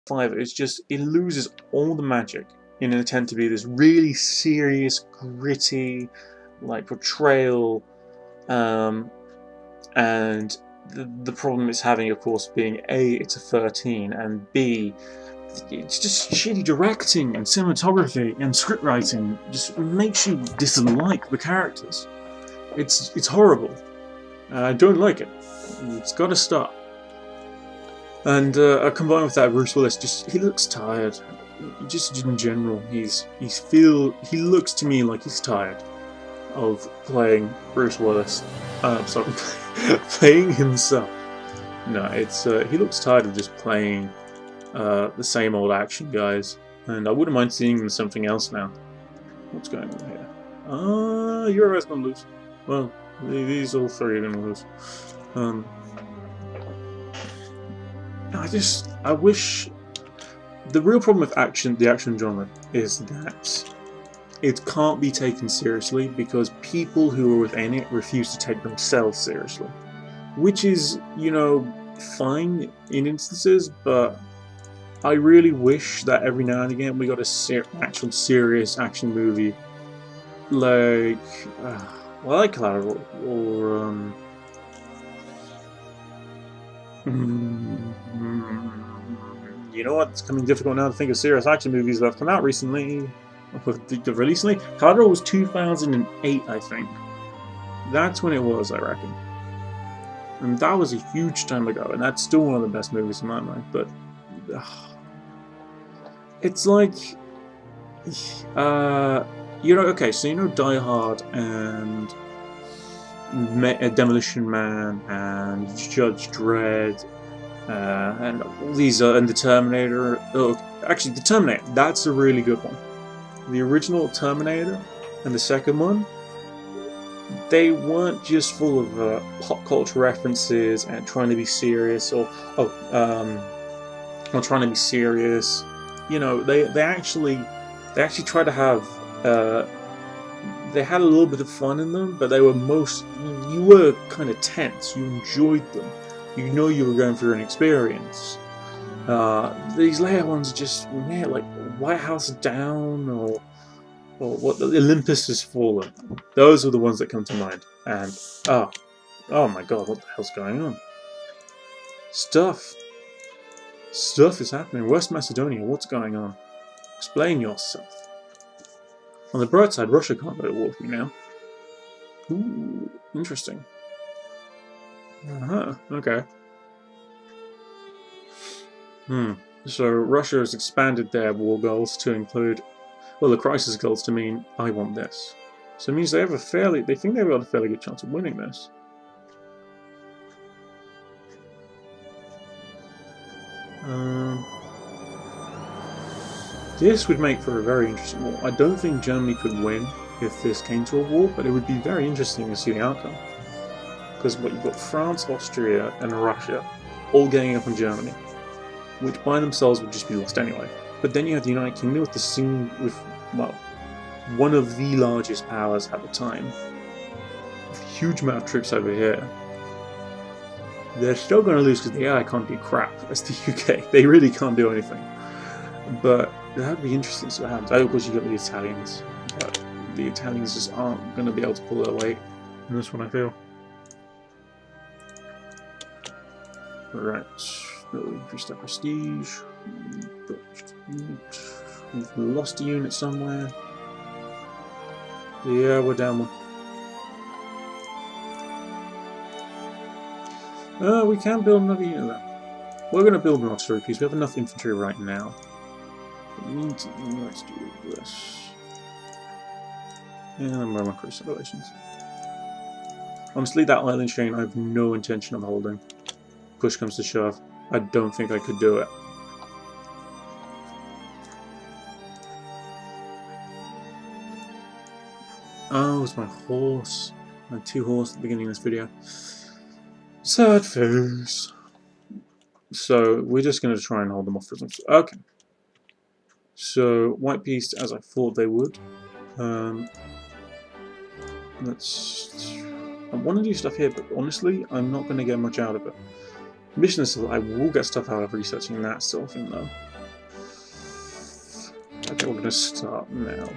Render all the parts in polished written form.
5, it's just, it loses all the magic in an attempt to be this really serious, gritty, like, portrayal, and the problem it's having, of course, being A, it's a 13, and B, it's just shitty directing and cinematography and script writing. Just makes you dislike the characters. It's horrible. I don't like it. It's got to stop. And combined with that, Bruce Willis, he looks tired. Just in general, he looks to me like he's tired of playing Bruce Willis. Sorry, playing himself. No, it's he looks tired of just playing the same old action guys, and I wouldn't mind seeing him in something else now. What's going on here? Euro's gonna lose. Well, these all three are gonna lose. I wish. The real problem with the action genre, is that it can't be taken seriously because people who are within it refuse to take themselves seriously. Which is, you know, fine in instances, but I really wish that every now and again we got actual serious action movie, like, Collateral, or you know what? It's becoming difficult now to think of serious action movies that have come out recently. Recently, Collateral was 2008, I think. That's when it was, I reckon. And that was a huge time ago, and that's still one of the best movies in my mind. But it's like, you know, okay, so you know Die Hard and Demolition Man and Judge Dredd. And all these and the Terminator. Oh, actually, the Terminator. That's a really good one. The original Terminator and the second one. They weren't just full of pop culture references and trying to be serious, or trying to be serious. You know, they actually tried to have. They had a little bit of fun in them, but they were you were kind of tense. You enjoyed them. You know you were going through an experience. These later ones are just, man, like White House Down, or what, Olympus Has Fallen. Those are the ones that come to mind. And oh my god, what the hell's going on? Stuff is happening. West Macedonia, what's going on? Explain yourself. On the bright side, Russia can't go to war with me now. Ooh, interesting. Okay. So Russia has expanded their war goals to include, well, the crisis goals to mean, I want this. So it means they think they've got a fairly good chance of winning this. This would make for a very interesting war. I don't think Germany could win if this came to a war, but it would be very interesting to see the outcome. Because you've got France, Austria, and Russia all ganging up on Germany, which by themselves would just be lost anyway. But then you have the United Kingdom with one of the largest powers at the time, with a huge amount of troops over here. They're still going to lose because the AI can't do crap. That's the UK. They really can't do anything. But that would be interesting to see what happens. Of course, you've got the Italians. But the Italians just aren't going to be able to pull their weight in this one, I feel. Right, increase their prestige. We've lost a unit somewhere. Yeah, we're down one. We can build another unit there. We're going to build an artillery piece. We have enough infantry right now. Let's do this. And Roman cruise relations. Honestly, that island chain I have no intention of holding. Push comes to shove, I don't think I could do it. Oh, it's my horse. My 2 horses at the beginning of this video. Sad face. So, we're just going to try and hold them off for some. Okay. So, white piece, as I thought they would. I want to do stuff here, but honestly, I'm not going to get much out of it. Mission is, I will get stuff out of researching that sort of thing, though. we're going to start now.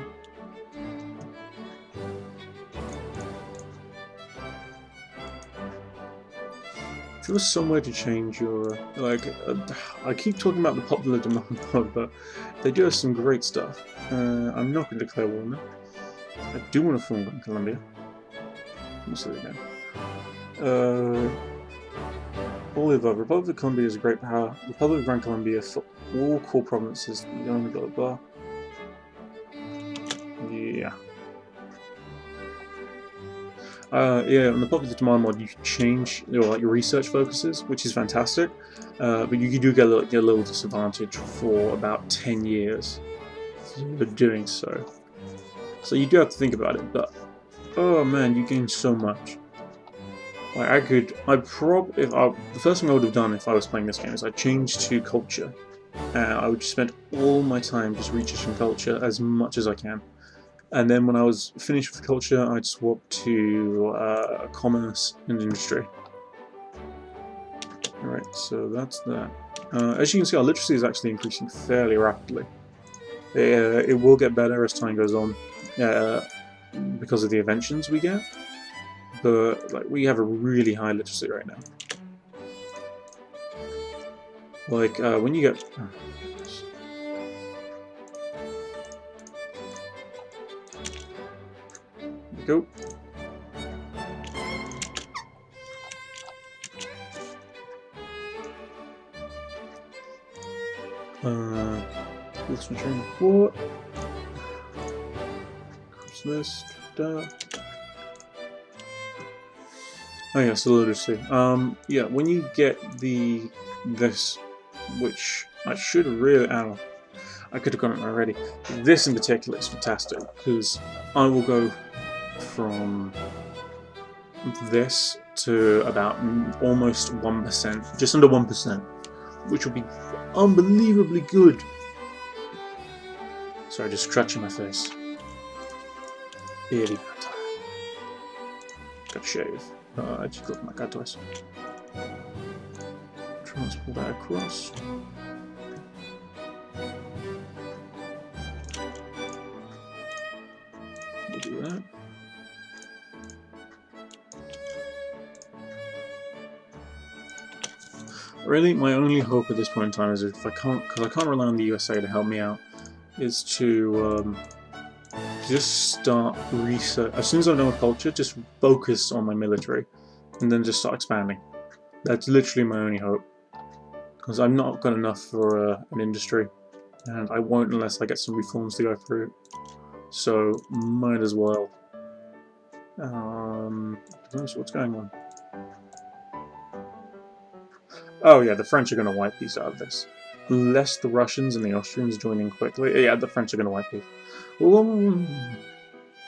If there was some way to change your, I keep talking about the popular demand mode, but they do have some great stuff. I'm not going to declare war now. I do want to form Colombia. Let's see again. All the above. Republic of Colombia is a great power. Republic of Gran Colombia for all core provinces. You only blah blah. Yeah. Yeah, on the popular demand mod, you can change your research focuses, which is fantastic. But you do get a little disadvantage for about 10 years for doing so. So you do have to think about it. But oh man, you gain so much. Like the first thing I would have done if I was playing this game is I'd change to culture. I would just spend all my time just researching culture as much as I can. And then when I was finished with culture, I'd swap to commerce and industry. Alright, so that's that. As you can see, our literacy is actually increasing fairly rapidly. It will get better as time goes on, because of the inventions we get. But like, we have a really high literacy right now. Like when you get... Go. Let's return what? What's this? Oh yeah, solidity. Yeah, when you get this, which I should really... I could have gotten it already. This in particular is fantastic, because I will go from this to about almost 1%, just under 1%, which will be unbelievably good. Sorry, just scratching my face. Really bad time. Got to shave. I just got my cat twice. Transport that across. We'll do that. Really, my only hope at this point in time is if I can't, because I can't rely on the USA to help me out, is to just start research. As soon as I'm done with culture, just focus on my military, and then just start expanding. That's literally my only hope, because I'm not got enough for an industry, and I won't unless I get some reforms to go through. So might as well. What's going on? Oh yeah, the French are going to wipe these out of this. Unless the Russians and the Austrians join in quickly. Yeah, the French are going to wipe these.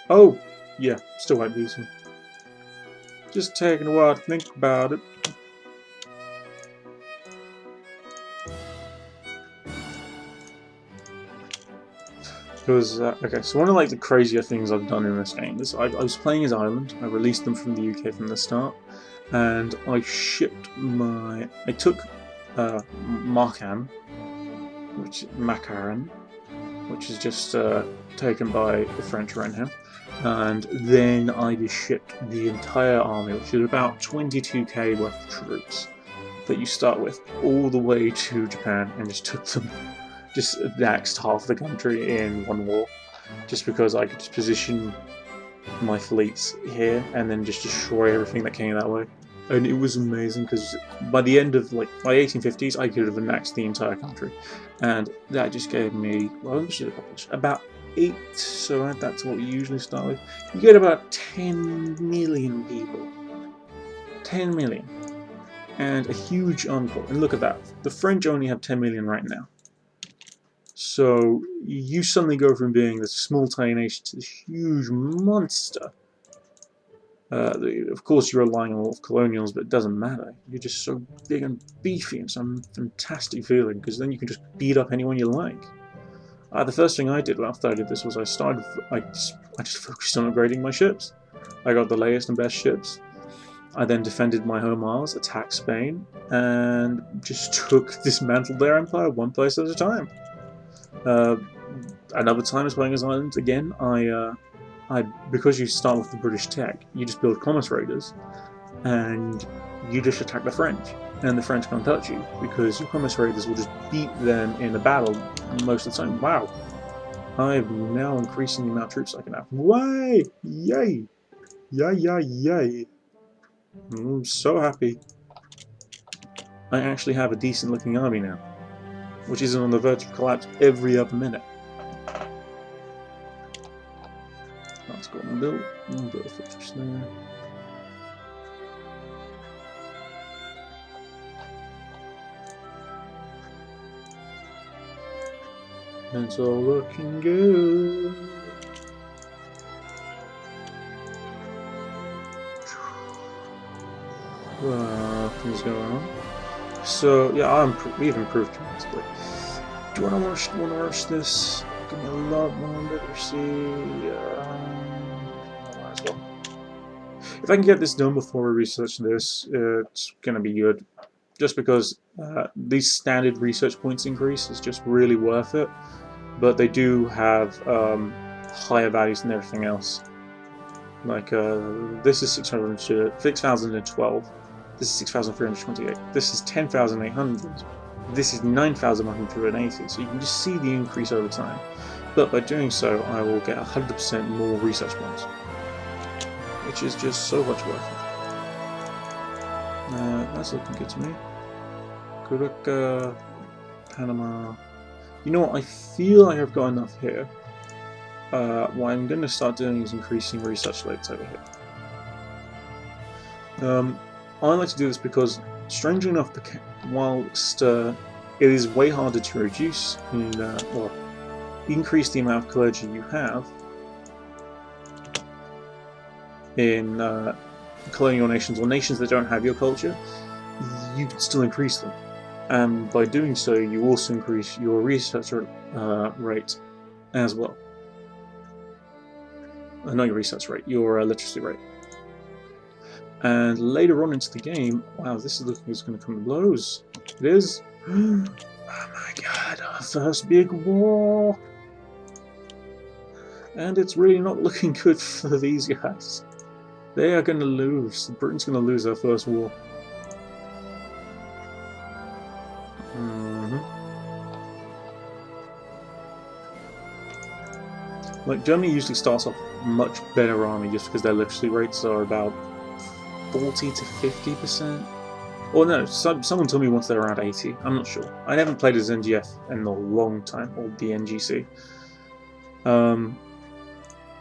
Oh, yeah, still wipe these. Just taking a while to think about it. Because, okay, so one of the crazier things I've done in this game is I was playing as Ireland. I released them from the UK from the start. And I shipped my... I took Macaron, which is just taken by the French right now. And then I just shipped the entire army, which is about 22k worth of troops that you start with, all the way to Japan, and just took them, just annexed half the country in one war, just because I could just position my fleets here and then just destroy everything that came that way. And it was amazing, because by the end of, by 1850s, I could have annexed the entire country. And that just gave me, well, should have published about 8, so add that to what we usually start with. You get about 10 million people. 10 million. And a huge encore. And look at that. The French only have 10 million right now. So you suddenly go from being this small tiny nation to this huge monster. Of course, you're relying on a lot of colonials, but it doesn't matter. You're just so big and beefy, and some fantastic feeling, because then you can just beat up anyone you like. The first thing I did after I did this was I just focused on upgrading my ships. I got the latest and best ships. I then defended my home isles, attacked Spain, and just dismantled their empire one place at a time. another time I was playing as Ireland again. Because you start with the British tech, you just build commerce raiders, and you just attack the French, and the French can't touch you because your commerce raiders will just beat them in a battle most of the time. Wow, I'm now increasing the amount of troops I can have. Way, yay, yay, yay, yay! I'm so happy. I actually have a decent-looking army now, which isn't on the verge of collapse every other minute. That's got built. I'll build a fortress there. It's all looking good. Things going on. So yeah, we've improved dramatically. Do you want to rush this? Give me a lot more literacy. Might as well. If I can get this done before we research this, it's gonna be good. Just because these standard research points increase is just really worth it, but they do have higher values than everything else. Like this is 6,012. This is 6,328. This is 10,800. This is 9,180. So you can just see the increase over time. But by doing so, I will get 100% more research points, which is just so much worth it. That's looking good to me. Kuruka, Panama. You know what? I feel like I've got enough here. What I'm going to start doing is increasing research rates over here. I like to do this because, strangely enough, whilst it is way harder to reduce increase the amount of clergy you have in colonial nations or nations that don't have your culture, you can still increase them. And by doing so, you also increase your research rate as well. Not your research rate, your literacy rate. And later on into the game, wow, this is looking like it's going to come to blows. It is. Oh my god, our first big war! And it's really not looking good for these guys. They are going to lose. Britain's going to lose their first war. Like, Germany usually starts off much better army just because their literacy rates are about 40 to 50%. Or no, someone told me once they're around 80. I'm not sure. I haven't played as NGF in a long time, or the NGC.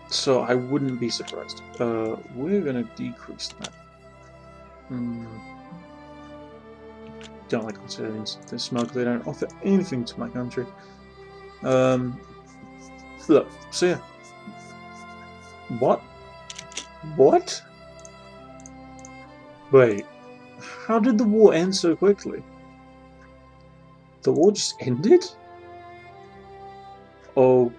So I wouldn't be surprised. We're going to decrease that. Don't like Australians. They smoke. They don't offer anything to my country. Look, so yeah. What? What? Wait. How did the war end so quickly? The war just ended? Okay.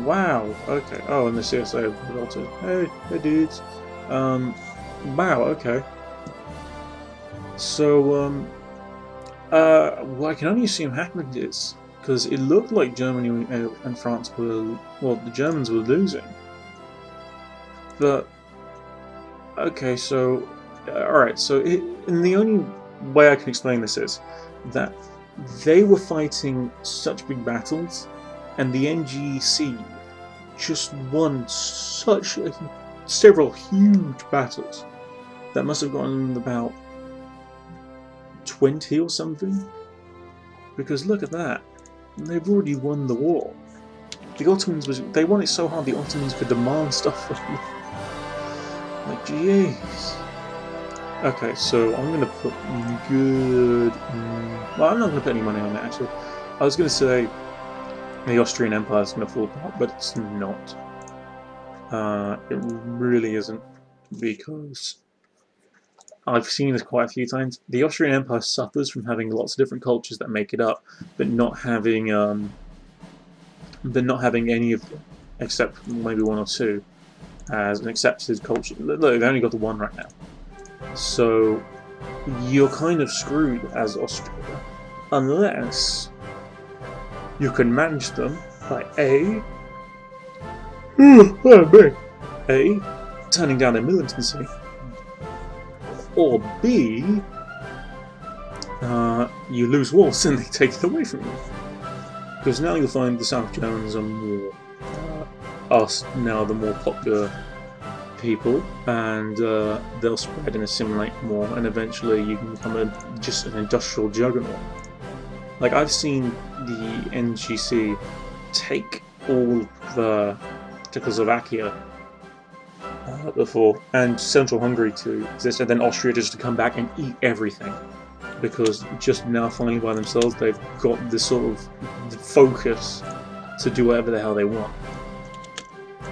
Wow. Okay. Oh, and the CSA have revolted. Hey dudes. Wow. Okay. So, well, I can only assume happened is because it looked like Germany and France were, well, the Germans were losing. But okay, so alright, so and the only way I can explain this is that they were fighting such big battles, and the NGC just won several huge battles that must have gotten about 20 or something. Because look at that, they've already won the war. The Ottomans they won it so hard the Ottomans could demand stuff from them. Like, jeez. Okay, so I'm gonna put good. Well, I'm not gonna put any money on it actually. I was gonna say the Austrian Empire is gonna fall apart, but it's not. It really isn't, because I've seen this quite a few times. The Austrian Empire suffers from having lots of different cultures that make it up, but not having any of them, except maybe one or two, as an accepted culture. Look, they've only got the one right now. So you're kind of screwed as Austria, unless you can manage them by A, turning down their militancy, or B, you lose wars and they take it away from you. Because now you'll find the South Germans are more us now, the more popular people, and they'll spread and assimilate more, and eventually you can become just an industrial juggernaut. Like, I've seen the NGC take all the Czechoslovakia before, and Central Hungary to exist, and then Austria just to come back and eat everything. Because just now, finally by themselves, they've got this sort of focus to do whatever the hell they want.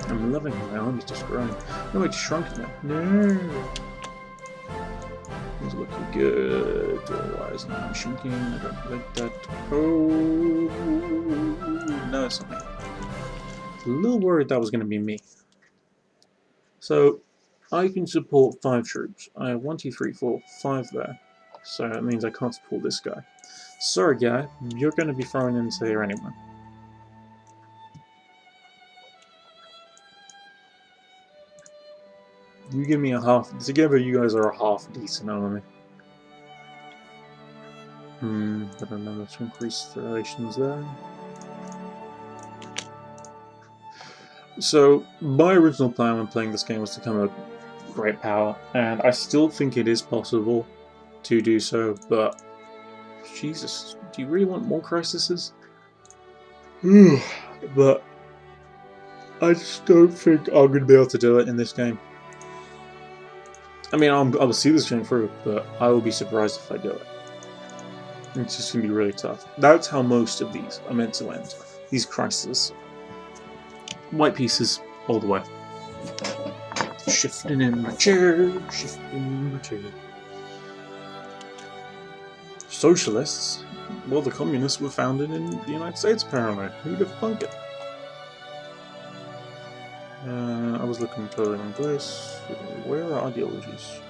I'm loving it. My army's just growing. No, it's shrunk now. No. It's looking good. Why isn't it shrinking? I don't like that. Oh, no, it's not me. A little worried that was going to be me. So, I can support 5 troops. I have 1, 2, 3, 4, 5 there. So that means I can't support this guy. Sorry, guy. You're going to be thrown into here anyway. You give me a half. Together, you guys are a half decent army. I don't know, let's increase the relations there. So, my original plan when playing this game was to become a great power, and I still think it is possible to do so, but Jesus, do you really want more crises? But I just don't think I'm going to be able to do it in this game. I mean, I will see this game through, but I will be surprised if I do it. It's just going to be really tough. That's how most of these are meant to end. These crises. White pieces all the way. Shifting in my chair, shifting in my chair. Socialists? Well, the communists were founded in the United States, apparently. Who'd have thunk it? I was looking for an place. Where are ideologies?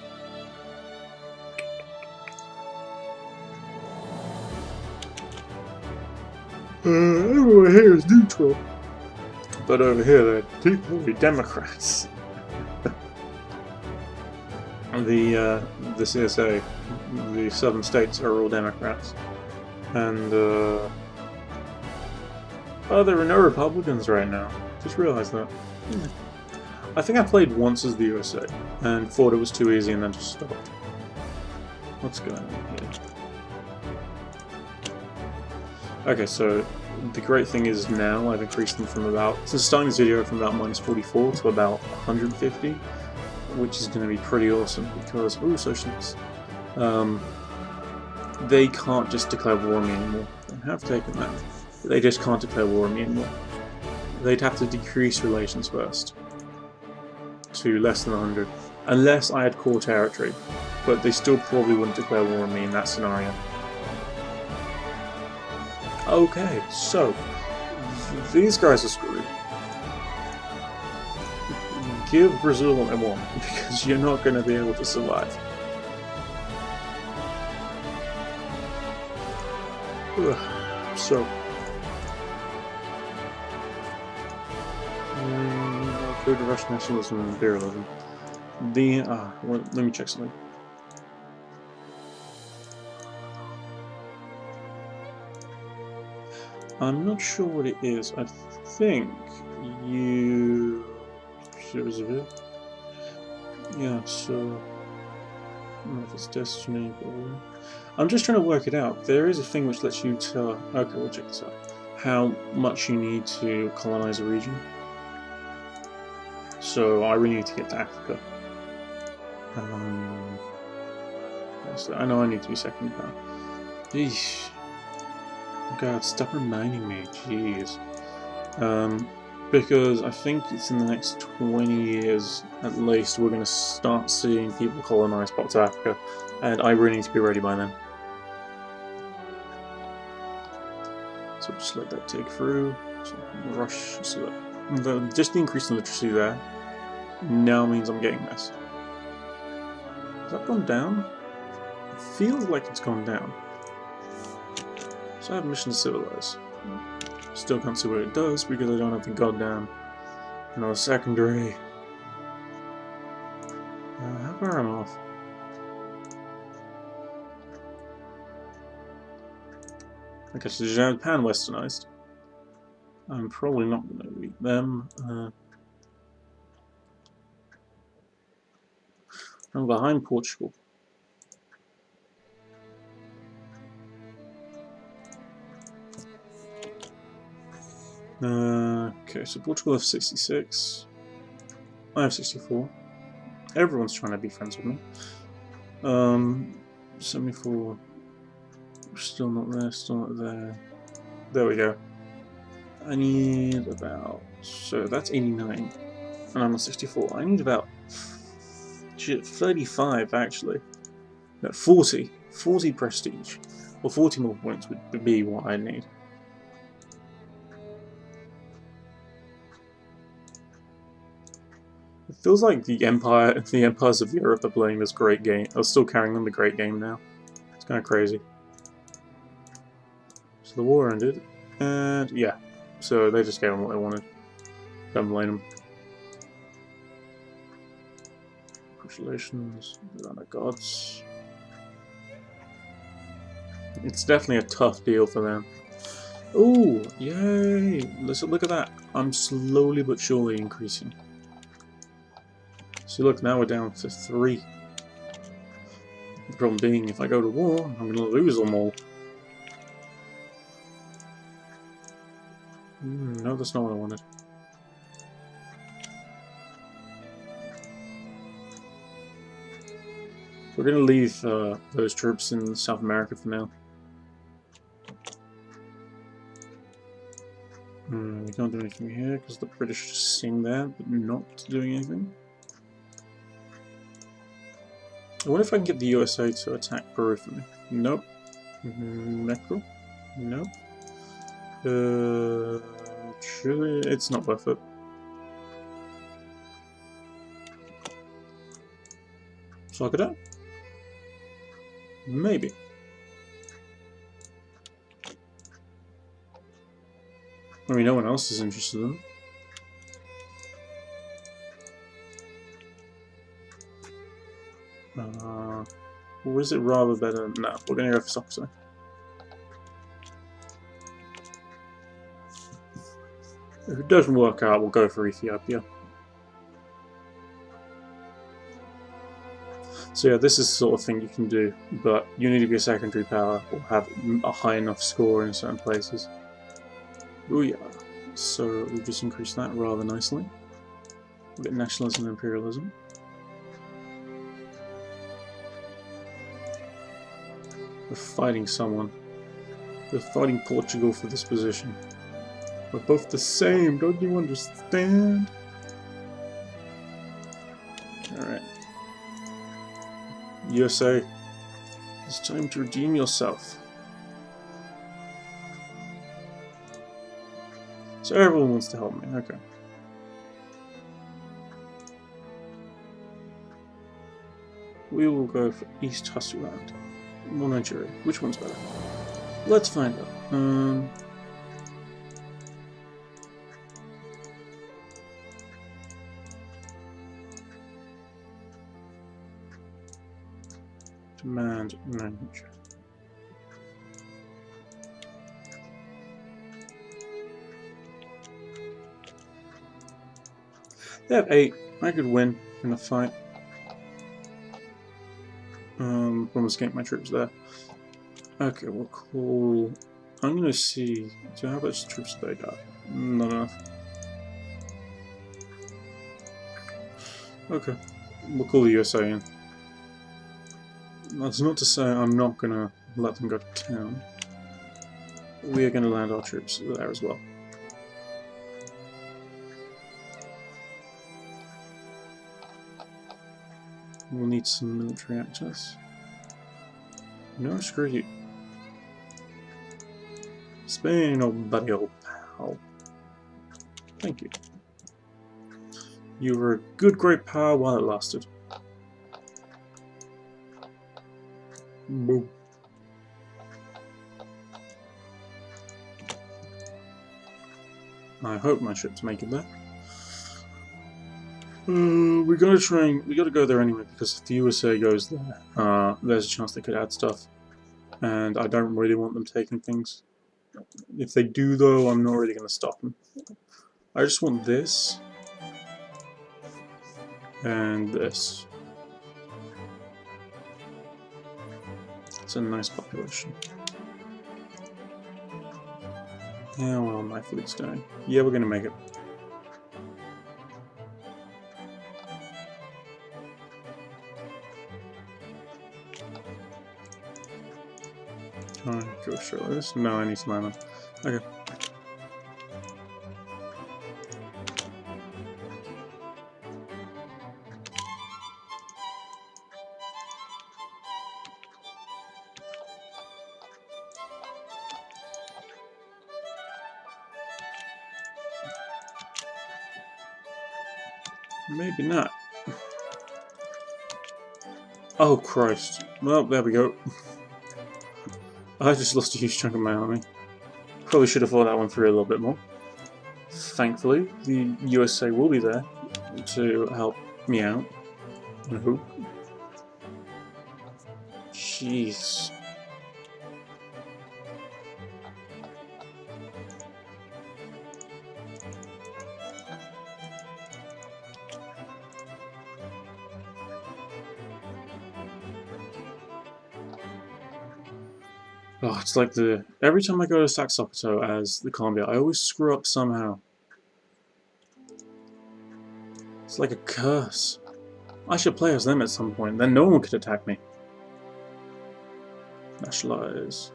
Everyone here is neutral. But over here, they're deeply Democrats. The CSA, the southern states are all Democrats. And, oh, there are no Republicans right now. Just realized that. I think I played once as the USA, and thought it was too easy and then just stopped. What's going on here? Okay, so the great thing is now I've increased them from about, since starting this video, from about -44 to about 150, which is going to be pretty awesome because, ooh, socialists. They can't just declare war on me anymore. They have taken that. They just can't declare war on me anymore. They'd have to decrease relations first to less than 100, unless I had core territory, but they still probably wouldn't declare war on me in that scenario. Okay, so these guys are screwed. Give Brazil what they want, because you're not going to be able to survive. Ugh. So, food, Russian nationalism, and imperialism. Well, let me check something. I'm not sure what it is. I think you. Yeah, so. I don't know if it's destiny, but I'm just trying to work it out. There is a thing which lets you tell. Okay, we'll check this out. How much you need to colonize a region. So I really need to get to Africa. So I know I need to be second now. Eesh. God, stop reminding me, jeez. Because I think it's in the next 20 years, at least, we're going to start seeing people colonize parts of Africa, and I really need to be ready by then. So just let that take through. So rush. So just the increase in literacy there now means I'm getting this. Has that gone down? feels like it's gone down. So I have mission to civilize. Still can't see what it does because I don't have the goddamn secondary. How far am I off? Okay, so Japan westernized. I'm probably not going to beat them. I'm behind Portugal. Okay, so Portugal have 66. I have 64. Everyone's trying to be friends with me. 74. Still not there, still not there. There we go. I need about... So that's 89. And I'm on 64. I need about... 35, actually. No, 40. 40 prestige. Or 40 more points would be what I need. It feels like the empires of Europe are playing this great game. Are still carrying on the great game now. It's kind of crazy. So the war ended, and yeah, so they just gave them what they wanted. Don't blame them. Congratulations, they're the gods. It's definitely a tough deal for them. Ooh, yay! Look at that. I'm slowly but surely increasing. See, look, now we're down to 3. The problem being, if I go to war, I'm going to lose them all. No, that's not what I wanted. We're going to leave those troops in South America for now. We can't do anything here because the British are just sitting there, but not doing anything. I wonder if I can get the USA to attack Peru for me. Nope. Mexico? Nope. Chile? It's not worth it. Sokoto? Maybe. I mean, no one else is interested in them. Or is it rather better? No, we're going to go for Sokoto. If it doesn't work out, we'll go for Ethiopia. So yeah, this is the sort of thing you can do, but you need to be a secondary power or have a high enough score in certain places. Oh yeah. So we've just increased that rather nicely. We've got nationalism and imperialism. We're fighting someone. We're fighting Portugal for this position. We're both the same, don't you understand? Alright. USA, it's time to redeem yourself. So everyone wants to help me, okay. We will go for East Hasuland. Or Nigeria. Which one's better? Let's find out. Demand manager. They have 8. I could win in a fight. Almost get my troops there. Okay, we'll call... I'm gonna see... So how much troops they got? Not enough. Okay. We'll call the USA in. That's not to say I'm not gonna let them go to town. We are gonna land our troops there as well. We'll need some military access. No, screw you. Spain, oh buddy, old pal. Thank you. You were a good, great power while it lasted. Boom. I hope my ships make it there. We gotta go there anyway, because if the USA goes there, there's a chance they could add stuff. And I don't really want them taking things. If they do though, I'm not really gonna stop them. I just want this. And this. It's a nice population. Yeah, well, my fleet's doing. Yeah, we're gonna make it. Can I go straight like this? No, I need to land them. Okay. Maybe not. Oh Christ. Well, there we go. I just lost a huge chunk of my army. Probably should have thought that one through a little bit more. Thankfully, the USA will be there to help me out. I hope. Jeez. Oh, it's like every time I go to sack Sokoto as the Colombia, I always screw up somehow. It's like a curse. I should play as them at some point, then no one could attack me. Nationalize.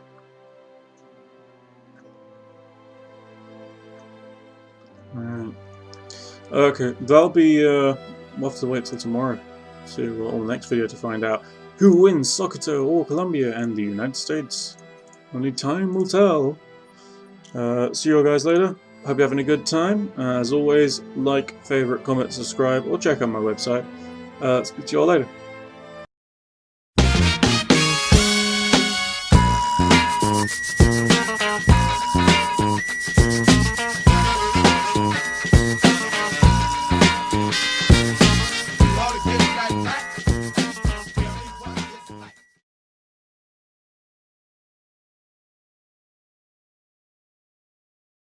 Alright. Okay, that'll be, we'll have to wait till tomorrow to, or the next video to find out who wins, Sokoto or Colombia and the United States. Only time will tell. See you all guys later. Hope you're having a good time. As always, like, favorite, comment, subscribe, or check out my website. Speak to you all later.